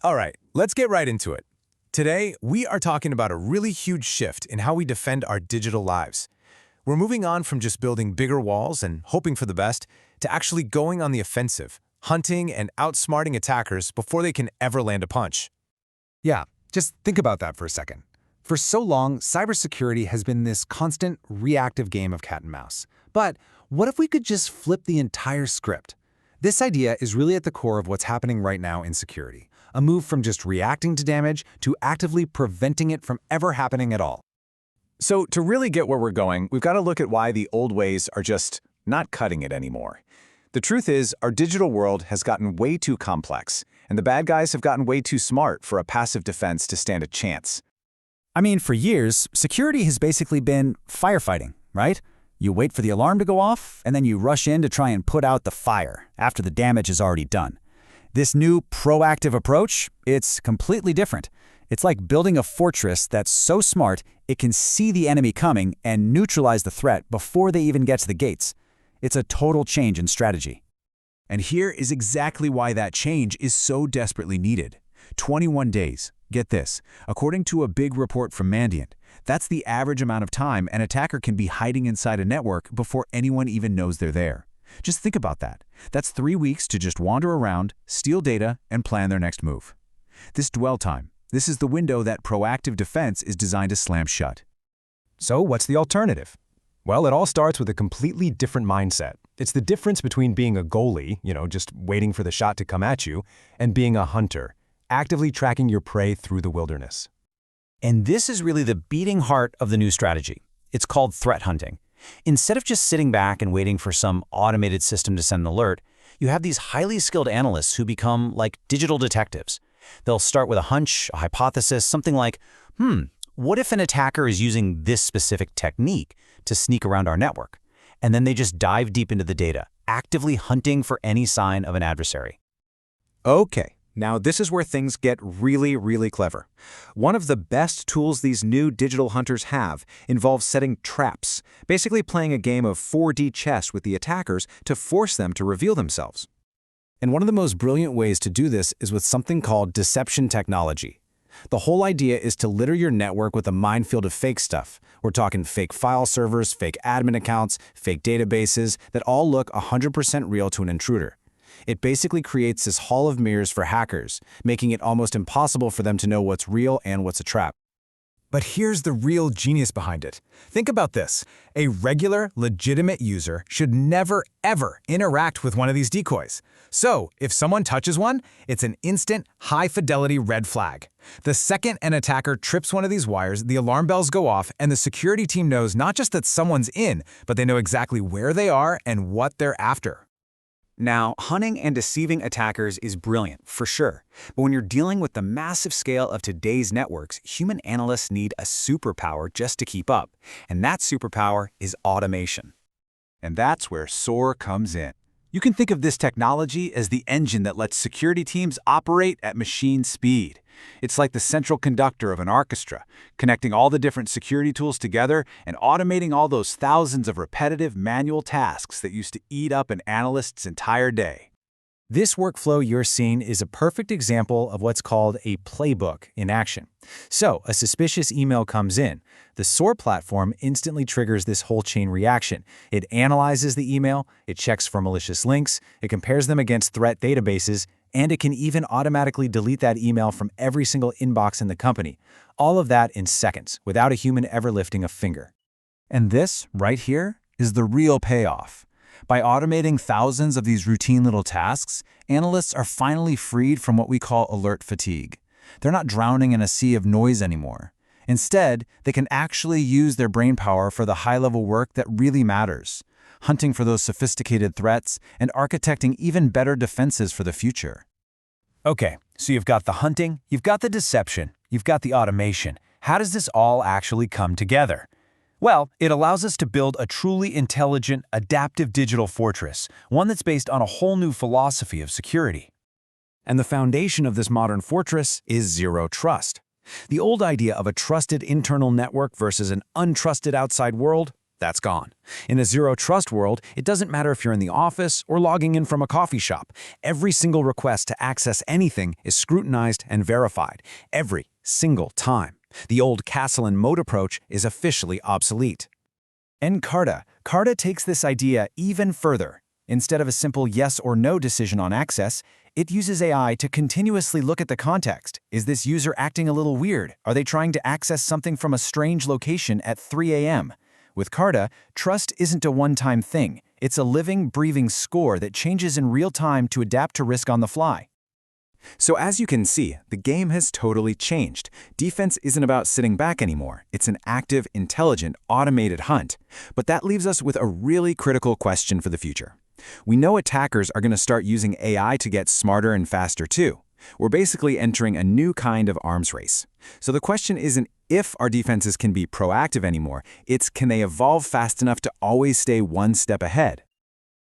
All right, let's get right into it. Today, we are talking about a really huge shift in how we defend our digital lives. We're moving on from just building bigger walls and hoping for the best to actually going on the offensive, hunting and outsmarting attackers before they can ever land a punch. Yeah, just think about that for a second. For so long, cybersecurity has been this constant, reactive game of cat and mouse. But what if we could just flip the entire script? This idea is really at the core of what's happening right now in security, a move from just reacting to damage to actively preventing it from ever happening at all. So to really get where we're going, we've got to look at why the old ways are just not cutting it anymore. The truth is, our digital world has gotten way too complex, and the bad guys have gotten way too smart for a passive defense to stand a chance. I mean, for years, security has basically been firefighting, right? You wait for the alarm to go off, and then you rush in to try and put out the fire after the damage is already done. This new proactive approach, it's completely different. It's like building a fortress that's so smart it can see the enemy coming and neutralize the threat before they even get to the gates. It's a total change in strategy. And here is exactly why that change is so desperately needed. 21 days. Get this. According to a big report from Mandiant, that's the average amount of time an attacker can be hiding inside a network before anyone even knows they're there. Just think about that. That's 3 weeks to just wander around, steal data, and plan their next move. This dwell time, this is the window that proactive defense is designed to slam shut. So what's the alternative? Well, it all starts with a completely different mindset. It's the difference between being a goalie, just waiting for the shot to come at you, and being a hunter, actively tracking your prey through the wilderness. And this is really the beating heart of the new strategy. It's called threat hunting. Instead of just sitting back and waiting for some automated system to send an alert, you have these highly skilled analysts who become like digital detectives. They'll start with a hunch, a hypothesis, something like, what if an attacker is using this specific technique to sneak around our network? And then they just dive deep into the data, actively hunting for any sign of an adversary. Okay, now this is where things get really, really clever. One of the best tools these new digital hunters have involves setting traps, basically playing a game of 4D chess with the attackers to force them to reveal themselves. And one of the most brilliant ways to do this is with something called deception technology. The whole idea is to litter your network with a minefield of fake stuff. We're talking fake file servers, fake admin accounts, fake databases that all look 100% real to an intruder. It basically creates this hall of mirrors for hackers, making it almost impossible for them to know what's real and what's a trap. But here's the real genius behind it. Think about this. A regular, legitimate user should never, ever interact with one of these decoys. So, if someone touches one, it's an instant, high-fidelity red flag. The second an attacker trips one of these wires, the alarm bells go off, and the security team knows not just that someone's in, but they know exactly where they are and what they're after. Now, hunting and deceiving attackers is brilliant, for sure. But when you're dealing with the massive scale of today's networks, human analysts need a superpower just to keep up. And that superpower is automation. And that's where SOAR comes in. You can think of this technology as the engine that lets security teams operate at machine speed. It's like the central conductor of an orchestra, connecting all the different security tools together and automating all those thousands of repetitive manual tasks that used to eat up an analyst's entire day. This workflow you're seeing is a perfect example of what's called a playbook in action. So, a suspicious email comes in. The SOAR platform instantly triggers this whole chain reaction. It analyzes the email, it checks for malicious links, it compares them against threat databases, and it can even automatically delete that email from every single inbox in the company. All of that in seconds, without a human ever lifting a finger. And this, right here, is the real payoff. By automating thousands of these routine little tasks, analysts are finally freed from what we call alert fatigue. They're not drowning in a sea of noise anymore. Instead, they can actually use their brainpower for the high-level work that really matters, hunting for those sophisticated threats and architecting even better defenses for the future. Okay, so you've got the hunting, you've got the deception, you've got the automation. How does this all actually come together? Well, it allows us to build a truly intelligent, adaptive digital fortress, one that's based on a whole new philosophy of security. And the foundation of this modern fortress is zero trust. The old idea of a trusted internal network versus an untrusted outside world, That's gone. In a zero-trust world, it doesn't matter if you're in the office or logging in from a coffee shop. Every single request to access anything is scrutinized and verified. Every single time. The old castle and moat approach is officially obsolete. And Carta takes this idea even further. Instead of a simple yes or no decision on access, it uses AI to continuously look at the context. Is this user acting a little weird? Are they trying to access something from a strange location at 3 a.m.? With Carta, trust isn't a one-time thing. It's a living, breathing score that changes in real time to adapt to risk on the fly. So as you can see, the game has totally changed. Defense isn't about sitting back anymore. It's an active, intelligent, automated hunt. But that leaves us with a really critical question for the future. We know attackers are going to start using AI to get smarter and faster too. We're basically entering a new kind of arms race. So the question isn't if our defenses can be proactive anymore, it's can they evolve fast enough to always stay one step ahead?